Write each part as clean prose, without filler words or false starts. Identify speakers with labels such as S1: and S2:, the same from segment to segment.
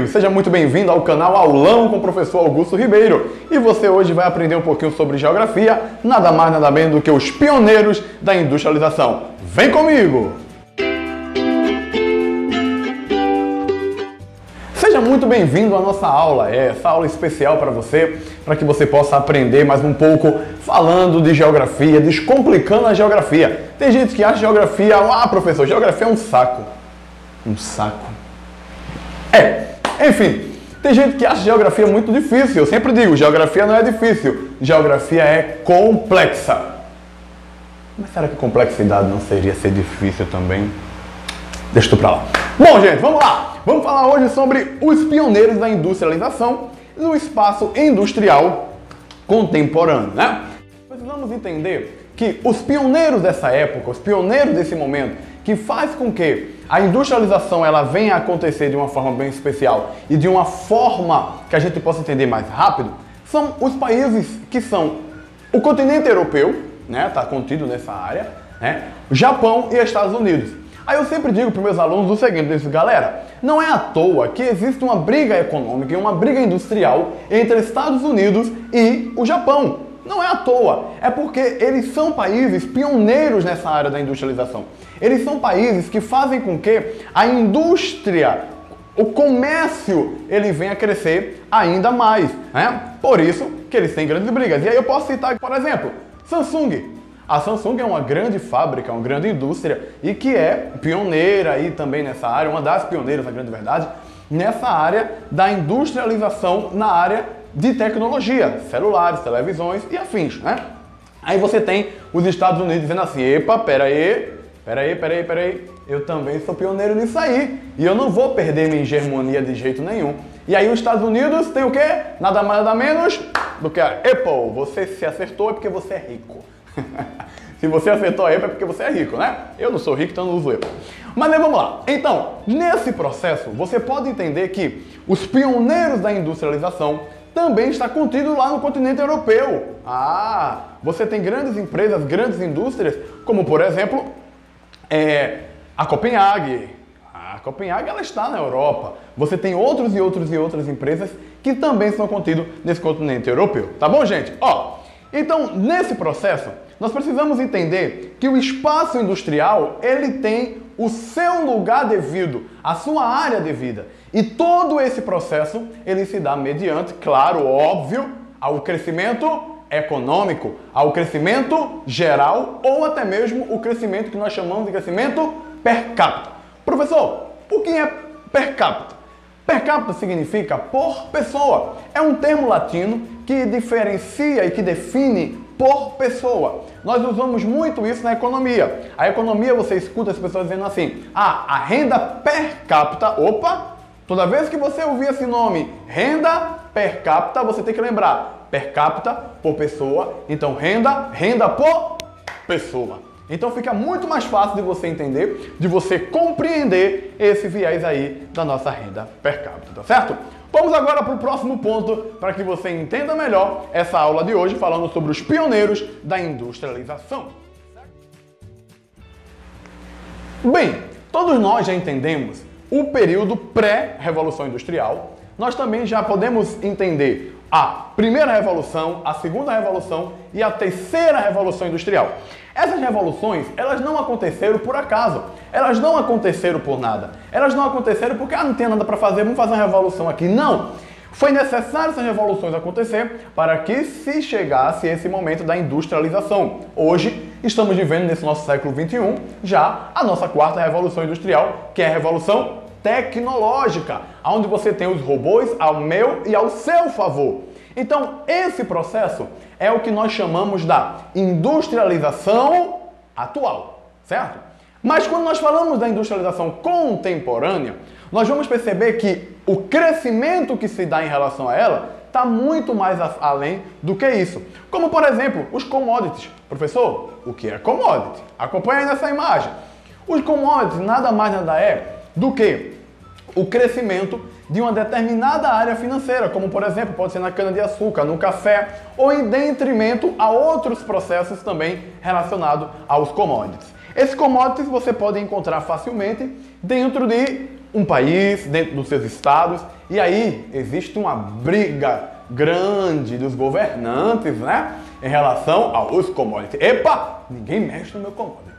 S1: Seja muito bem-vindo ao canal Aulão com o professor Augusto Ribeiro. E você hoje vai aprender um pouquinho sobre geografia, nada mais nada menos do que os pioneiros da industrialização. Vem comigo! Seja muito bem-vindo à nossa aula, essa aula especial para que você possa aprender mais um pouco falando de geografia, descomplicando a geografia. Tem gente que acha geografia, professor, geografia é um saco. Um saco. Enfim, tem gente que acha geografia muito difícil. Eu sempre digo, geografia não é difícil, geografia é complexa. Mas será que complexidade não seria ser difícil também? Deixa tu pra lá. Bom, gente, vamos lá. Vamos falar hoje sobre os pioneiros da industrialização no espaço industrial contemporâneo, né? Precisamos entender que os pioneiros dessa época, os pioneiros desse momento, que faz com que a industrialização ela venha a acontecer de uma forma bem especial e de uma forma que a gente possa entender mais rápido, são os países que são o continente europeu, né? Tá contido nessa área, né? O Japão e Estados Unidos. Aí eu sempre digo para os meus alunos o seguinte, galera, não é à toa que existe uma briga econômica e uma briga industrial entre Estados Unidos e o Japão. Não é à toa, é porque eles são países pioneiros nessa área da industrialização. Eles são países que fazem com que a indústria, o comércio, ele venha a crescer ainda mais, né? Por isso que eles têm grandes brigas. E aí eu posso citar, por exemplo, Samsung. A Samsung é uma grande fábrica, uma grande indústria e que é pioneira aí também nessa área, uma das pioneiras, na grande verdade, nessa área da industrialização na área de tecnologia, celulares, televisões e afins, né? Aí você tem os Estados Unidos dizendo assim, epa, peraí, eu também sou pioneiro nisso aí e eu não vou perder minha hegemonia de jeito nenhum. E aí os Estados Unidos tem o quê? Nada mais nada menos do que a Apple. Você se acertou é porque você é rico. Se você acertou a Apple é porque você é rico, né? Eu não sou rico, então não uso Apple. Mas aí vamos lá. Então, nesse processo, você pode entender que os pioneiros da industrialização também está contido lá no continente europeu. Você tem grandes empresas, grandes indústrias, como por exemplo, a Copenhague. A Copenhague ela está na Europa. Você tem outras empresas que também estão contidos nesse continente europeu. Tá bom, gente? Então, nesse processo, nós precisamos entender que o espaço industrial, ele tem o seu lugar devido, a sua área devida. E todo esse processo, ele se dá mediante, claro, óbvio, ao crescimento econômico, ao crescimento geral ou até mesmo o crescimento que nós chamamos de crescimento per capita. Professor, o que é per capita? Per capita significa por pessoa. É um termo latino que diferencia e que define por pessoa. Nós usamos muito isso na economia. A economia, você escuta as pessoas dizendo assim, a renda per capita, toda vez que você ouvir esse nome, renda per capita, você tem que lembrar, per capita por pessoa, então renda por pessoa. Então fica muito mais fácil de você entender, de você compreender esse viés aí da nossa renda per capita, tá certo? Vamos agora para o próximo ponto, para que você entenda melhor essa aula de hoje, falando sobre os pioneiros da industrialização. Bem, todos nós já entendemos o período pré-revolução industrial. Nós também já podemos entender a primeira revolução, a segunda revolução e a terceira revolução industrial. Essas revoluções, elas não aconteceram por acaso, elas não aconteceram por nada, elas não aconteceram porque não tem nada para fazer, vamos fazer uma revolução aqui. Não! Foi necessário essas revoluções acontecer para que se chegasse esse momento da industrialização. Hoje, estamos vivendo nesse nosso século XXI, já a nossa quarta revolução industrial, que é a revolução tecnológica, onde você tem os robôs ao meu e ao seu favor. Então, esse processo é o que nós chamamos da industrialização atual, certo? Mas quando nós falamos da industrialização contemporânea, nós vamos perceber que o crescimento que se dá em relação a ela está muito mais além do que isso. Como, por exemplo, os commodities. Professor, o que é commodity? Acompanhe aí nessa imagem. Os commodities nada mais nada é do que o crescimento de uma determinada área financeira, como por exemplo, pode ser na cana-de-açúcar, no café, ou em detrimento a outros processos também relacionados aos commodities. Esses commodities você pode encontrar facilmente dentro de um país, dentro dos seus estados, e aí existe uma briga grande dos governantes, né, em relação aos commodities. Epa, ninguém mexe no meu commodity.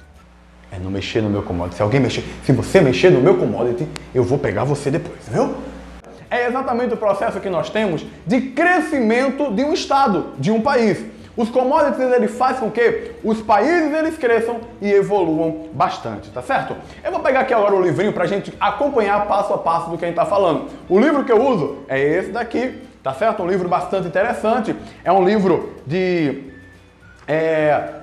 S1: É não mexer no meu commodity. Se alguém mexer, se você mexer no meu commodity, eu vou pegar você depois, viu? É exatamente o processo que nós temos de crescimento de um estado, de um país. Os commodities, ele faz com que os países eles cresçam e evoluam bastante, tá certo? Eu vou pegar aqui agora o livrinho pra gente acompanhar passo a passo do que a gente tá falando. O livro que eu uso é esse daqui, tá certo? Um livro bastante interessante. É um livro de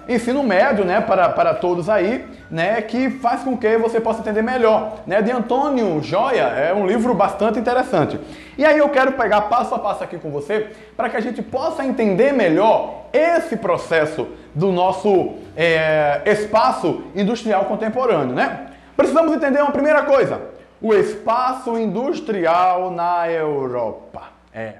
S1: ensino médio, né, para todos aí, né, que faz com que você possa entender melhor, né, de Antônio Joia. É um livro bastante interessante. E aí eu quero pegar passo a passo aqui com você para que a gente possa entender melhor esse processo do nosso espaço industrial contemporâneo, né? Precisamos entender uma primeira coisa: o espaço industrial na Europa.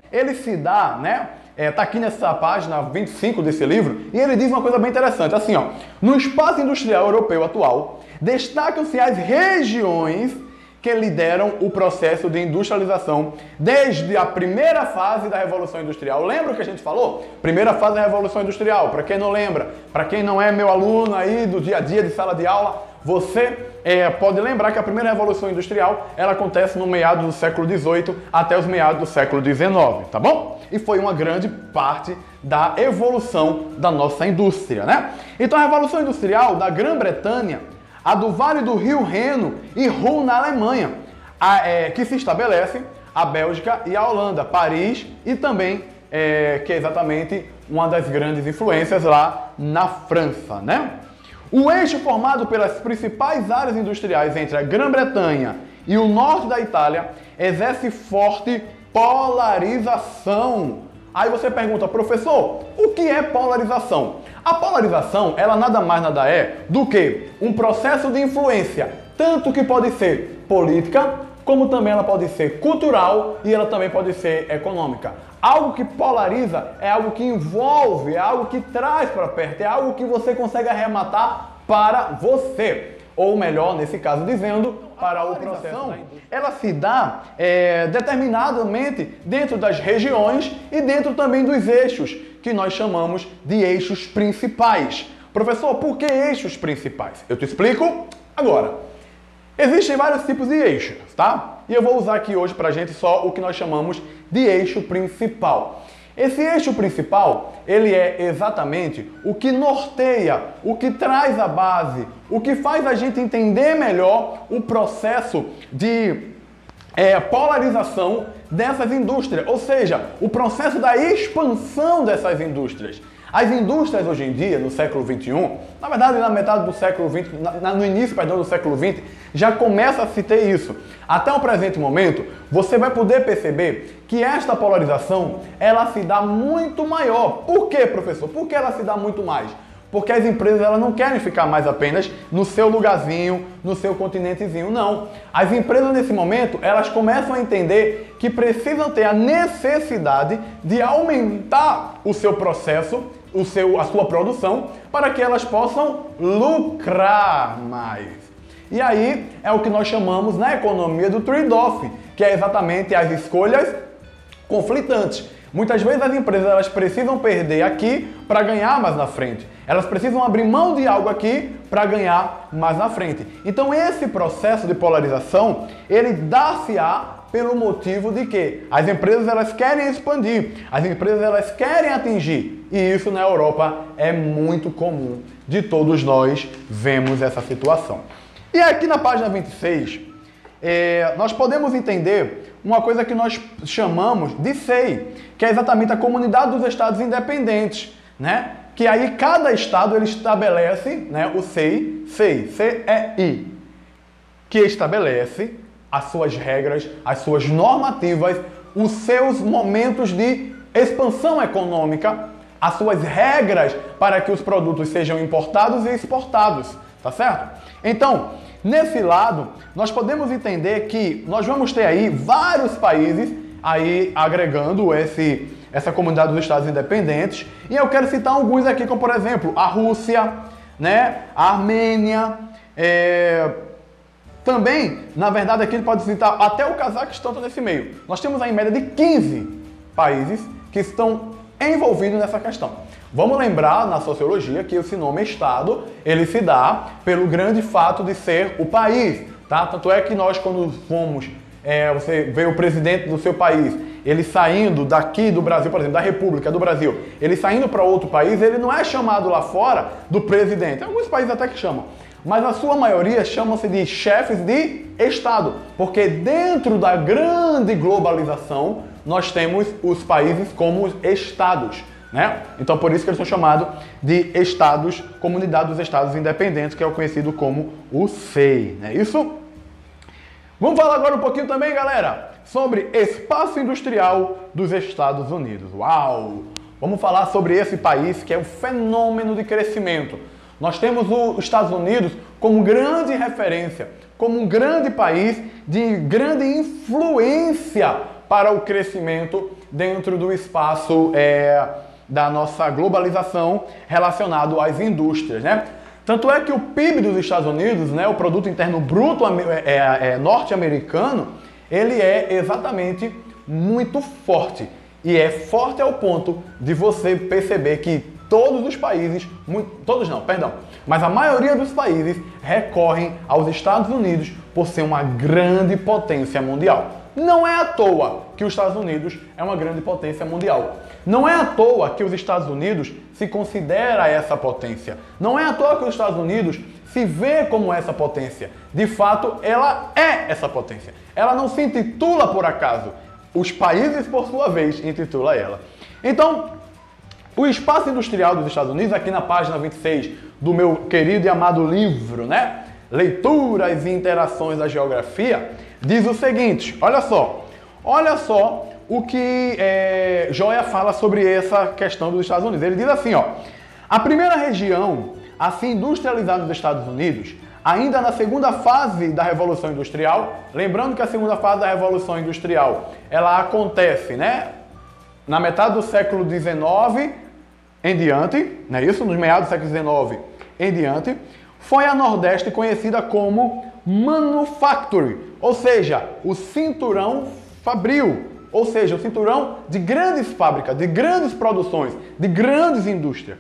S1: Ele se dá, né? Tá aqui nessa página 25 desse livro, e ele diz uma coisa bem interessante, assim, ó: no espaço industrial europeu atual, destacam-se as regiões que lideram o processo de industrialização desde a primeira fase da Revolução Industrial. Lembra o que a gente falou? Primeira fase da Revolução Industrial. Para quem não lembra, para quem não é meu aluno aí do dia a dia de sala de aula, você pode lembrar que a primeira Revolução Industrial ela acontece no meados do século XVIII até os meados do século XIX, tá bom? E foi uma grande parte da evolução da nossa indústria, né? Então a Revolução Industrial da Grã-Bretanha, a do Vale do Rio Reno e Ruhr na Alemanha, que se estabelece a Bélgica e a Holanda, Paris e também, que é exatamente uma das grandes influências lá na França, né? O eixo formado pelas principais áreas industriais entre a Grã-Bretanha e o norte da Itália exerce forte polarização. Aí você pergunta: professor, o que é polarização? A polarização, ela nada mais nada é do que um processo de influência, tanto que pode ser política, como também ela pode ser cultural e ela também pode ser econômica. Algo que polariza é algo que envolve, é algo que traz para perto, é algo que você consegue arrematar para você. Ou melhor, nesse caso dizendo, para o processo. Ela se dá determinadamente dentro das regiões e dentro também dos eixos, que nós chamamos de eixos principais. Professor, por que eixos principais? Eu te explico agora. Existem vários tipos de eixos, tá? E eu vou usar aqui hoje pra gente só o que nós chamamos de eixo principal. Esse eixo principal, ele é exatamente o que norteia, o que traz a base, o que faz a gente entender melhor o processo de polarização dessas indústrias, ou seja, o processo da expansão dessas indústrias. As indústrias hoje em dia, no século XXI, na verdade na metade do século XX, no início, perdão, do século XX, já começa a se ter isso. Até o presente momento, você vai poder perceber que esta polarização, ela se dá muito maior. Por quê, professor? Por que ela se dá muito mais? Porque as empresas elas não querem ficar mais apenas no seu lugarzinho, no seu continentezinho, não. As empresas nesse momento, elas começam a entender que precisam ter a necessidade de aumentar o seu processo, a sua produção, para que elas possam lucrar mais. E aí é o que nós chamamos na economia do trade-off, que é exatamente as escolhas conflitantes. Muitas vezes as empresas elas precisam perder aqui para ganhar mais na frente. Elas precisam abrir mão de algo aqui para ganhar mais na frente. Então esse processo de polarização, ele dá-se-á pelo motivo de que as empresas elas querem expandir, as empresas elas querem atingir. E isso na Europa é muito comum. De todos nós vemos essa situação. E aqui na página 26, nós podemos entender uma coisa que nós chamamos de CEI, que é exatamente a Comunidade dos Estados Independentes, né? Que aí cada estado ele estabelece, né, o CEI, C-E-I, que estabelece as suas regras, as suas normativas, os seus momentos de expansão econômica, as suas regras para que os produtos sejam importados e exportados, tá certo? Então, nesse lado, nós podemos entender que nós vamos ter aí vários países aí agregando essa comunidade dos Estados Independentes, e eu quero citar alguns aqui, como por exemplo, a Rússia, né, a Armênia, Também, na verdade, aqui ele pode citar até o Cazaquistão está nesse meio. Nós temos aí em média de 15 países que estão envolvidos nessa questão. Vamos lembrar na sociologia que esse nome Estado, ele se dá pelo grande fato de ser o país, tá? Tanto é que nós, quando fomos, você vê o presidente do seu país, ele saindo daqui do Brasil, por exemplo, da República do Brasil, ele saindo para outro país, ele não é chamado lá fora do presidente. Alguns países até que chamam, mas a sua maioria chamam-se de chefes de Estado, porque dentro da grande globalização, nós temos os países como Estados, né? Então, por isso que eles são chamados de Estados, Comunidade dos Estados Independentes, que é o conhecido como o SEI, não é isso? Vamos falar agora um pouquinho também, galera, sobre espaço industrial dos Estados Unidos. Uau! Vamos falar sobre esse país que é um fenômeno de crescimento. Nós temos os Estados Unidos como grande referência, como um grande país de grande influência para o crescimento dentro do espaço da nossa globalização relacionado às indústrias, né? Tanto é que o PIB dos Estados Unidos, né, o Produto Interno Bruto norte-americano, ele é exatamente muito forte. E é forte ao ponto de você perceber que todos os países, mas a maioria dos países recorrem aos Estados Unidos por ser uma grande potência mundial. Não é à toa que os Estados Unidos é uma grande potência mundial. Não é à toa que os Estados Unidos se considera essa potência. Não é à toa que os Estados Unidos se vê como essa potência. De fato, ela é essa potência. Ela não se intitula por acaso. Os países, por sua vez, intitulam ela. Então, o espaço industrial dos Estados Unidos, aqui na página 26 do meu querido e amado livro, né? Leituras e Interações da Geografia, diz o seguinte, olha só o que Joia fala sobre essa questão dos Estados Unidos. Ele diz assim, ó, a primeira região a se industrializar nos Estados Unidos, ainda na segunda fase da Revolução Industrial, lembrando que a segunda fase da Revolução Industrial, ela acontece, né, na metade do século XIX em diante, não é isso? Nos meados do século XIX em diante, foi a Nordeste conhecida como Manufacturing, ou seja, o cinturão fabril, ou seja, o cinturão de grandes fábricas, de grandes produções, de grandes indústrias.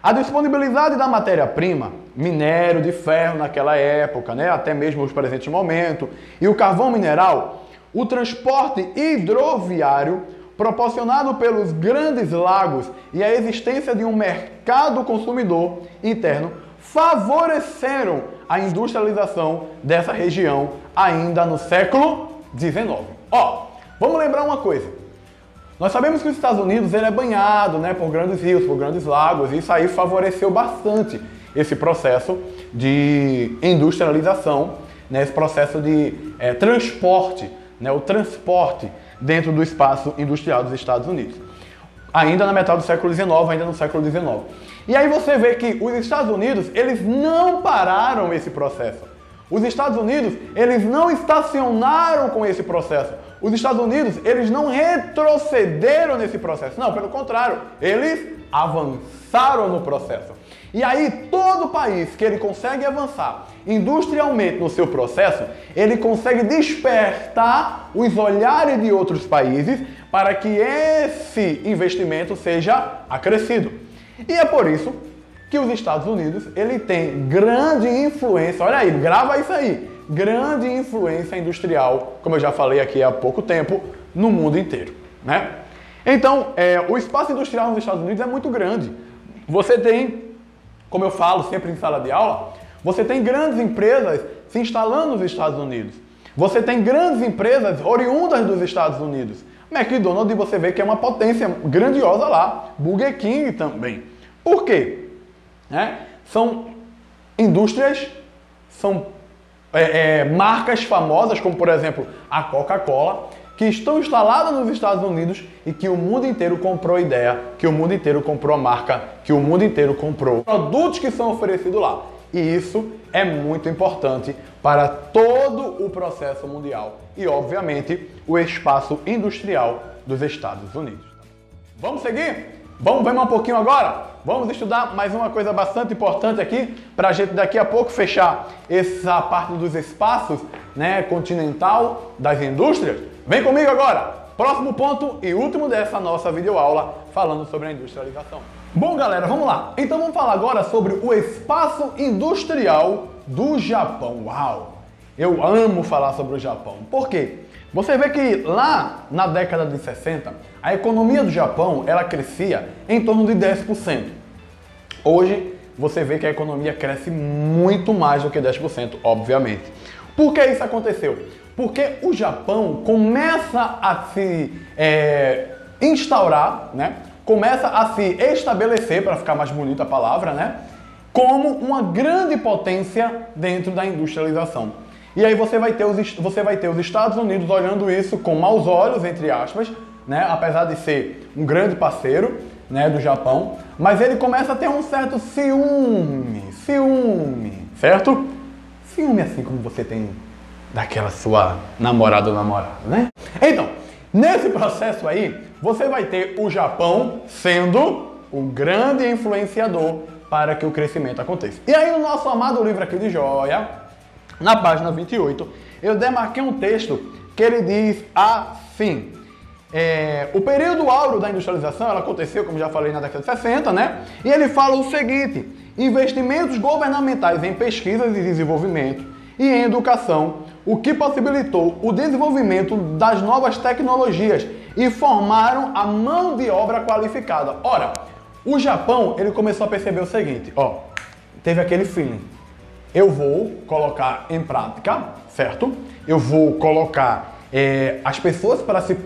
S1: A disponibilidade da matéria-prima, minério de ferro naquela época, né, até mesmo os presentes momentos, e o carvão mineral, o transporte hidroviário proporcionado pelos grandes lagos e a existência de um mercado consumidor interno favoreceram a industrialização dessa região ainda no século XIX. Ó, vamos lembrar uma coisa. Nós sabemos que os Estados Unidos ele é banhado, né, por grandes rios, por grandes lagos, e isso aí favoreceu bastante esse processo de industrialização, né, esse processo de transporte, né, o transporte dentro do espaço industrial dos Estados Unidos. Ainda na metade do século XIX, ainda no século XIX. E aí você vê que os Estados Unidos, eles não pararam esse processo. Os Estados Unidos, eles não estacionaram com esse processo. Os Estados Unidos, eles não retrocederam nesse processo. Não, pelo contrário, eles avançaram no processo. E aí, todo país que ele consegue avançar industrialmente no seu processo, ele consegue despertar os olhares de outros países para que esse investimento seja acrescido. E é por isso que os Estados Unidos, ele tem grande influência, olha aí, grava isso aí, grande influência industrial, como eu já falei aqui há pouco tempo, no mundo inteiro, né? Então, o espaço industrial nos Estados Unidos é muito grande. Você tem, como eu falo sempre em sala de aula, você tem grandes empresas se instalando nos Estados Unidos. Você tem grandes empresas oriundas dos Estados Unidos. McDonald's, você vê que é uma potência grandiosa lá. Burger King também. Por quê? São indústrias, são marcas famosas, como por exemplo a Coca-Cola, que estão instaladas nos Estados Unidos e que o mundo inteiro comprou a ideia, que o mundo inteiro comprou a marca, que o mundo inteiro comprou produtos que são oferecidos lá. E isso é muito importante para todo o processo mundial e, obviamente, o espaço industrial dos Estados Unidos. Vamos seguir? Vamos ver um pouquinho agora vamos estudar mais uma coisa bastante importante aqui para a gente daqui a pouco fechar essa parte dos espaços, né, continental das indústrias. Vem comigo agora! Próximo ponto e último dessa nossa videoaula falando sobre a industrialização. Bom, galera, vamos lá. Então vamos falar agora sobre o espaço industrial do Japão. Uau! Eu amo falar sobre o Japão. Por quê? Você vê que lá na década de 60, a economia do Japão ela crescia em torno de 10%. Hoje, você vê que a economia cresce muito mais do que 10%, obviamente. Por que isso aconteceu? Porque o Japão começa a se instaurar, né? Começa a se estabelecer, para ficar mais bonita a palavra, né? Como uma grande potência dentro da industrialização. E aí você vai ter os Estados Unidos olhando isso com maus olhos, entre aspas, né? Apesar de ser um grande parceiro, né, do Japão, mas ele começa a ter um certo ciúme, certo? Ciúme assim como você tem daquela sua namorada ou namorado, né? Então, nesse processo aí, você vai ter o Japão sendo o grande influenciador para que o crescimento aconteça. E aí no nosso amado livro aqui de joia, na página 28, eu demarquei um texto que ele diz assim: o período áureo da industrialização ela aconteceu, como já falei, na década de 60, né? E ele fala o seguinte: investimentos governamentais em pesquisas e desenvolvimento e em educação, o que possibilitou o desenvolvimento das novas tecnologias e formaram a mão de obra qualificada. Ora, o Japão, ele começou a perceber o seguinte, ó, teve aquele feeling. Eu vou colocar em prática, certo? Eu vou colocar as pessoas para se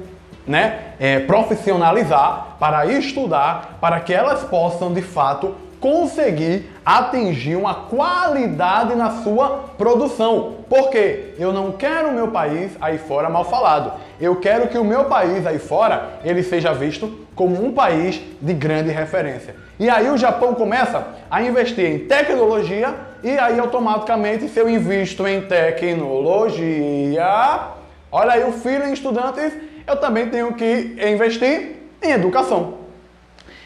S1: profissionalizar, para estudar, para que elas possam, de fato, conseguir atingir uma qualidade na sua produção. Porque eu não quero o meu país aí fora mal falado. Eu quero que o meu país aí fora, ele seja visto como um país de grande referência. E aí o Japão começa a investir em tecnologia e aí automaticamente se eu invisto em tecnologia, olha aí o feeling, estudantes, eu também tenho que investir em educação.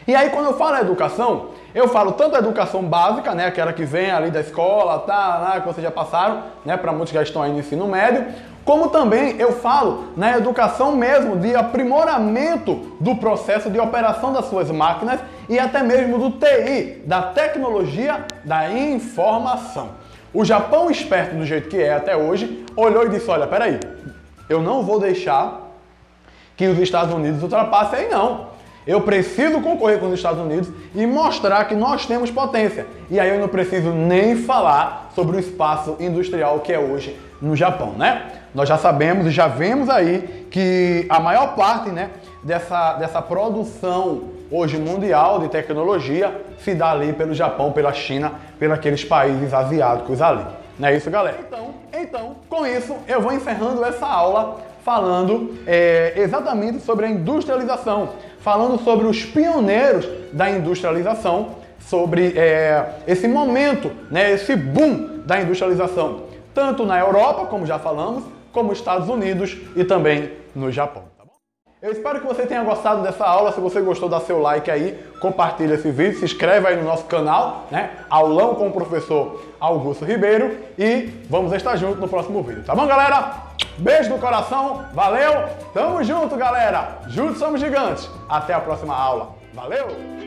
S1: E aí quando eu falo educação, eu falo tanto a educação básica, né, aquela que vem ali da escola, que vocês já passaram, né, para muitos que já estão aí no ensino médio, como também eu falo na educação mesmo de aprimoramento do processo de operação das suas máquinas e até mesmo do TI, da tecnologia da informação. O Japão, esperto do jeito que é até hoje, olhou e disse: olha, peraí, eu não vou deixar que os Estados Unidos ultrapassem aí não. Eu preciso concorrer com os Estados Unidos e mostrar que nós temos potência. E aí eu não preciso nem falar sobre o espaço industrial que é hoje no Japão, né? Nós já sabemos e já vemos aí que a maior parte, né, dessa produção hoje mundial de tecnologia se dá ali pelo Japão, pela China, pelos aqueles países asiáticos ali. Não é isso, galera? Então, com isso, eu vou encerrando essa aula falando exatamente sobre a industrialização, falando sobre os pioneiros da industrialização, sobre esse momento, né, esse boom da industrialização, tanto na Europa, como já falamos, como nos Estados Unidos e também no Japão. Tá bom? Eu espero que você tenha gostado dessa aula. Se você gostou, dá seu like aí, compartilha esse vídeo, se inscreve aí no nosso canal, né? Aulão com o professor Augusto Ribeiro, e vamos estar juntos no próximo vídeo. Tá bom, galera? Beijo no coração, valeu, tamo junto, galera, juntos somos gigantes, até a próxima aula, valeu!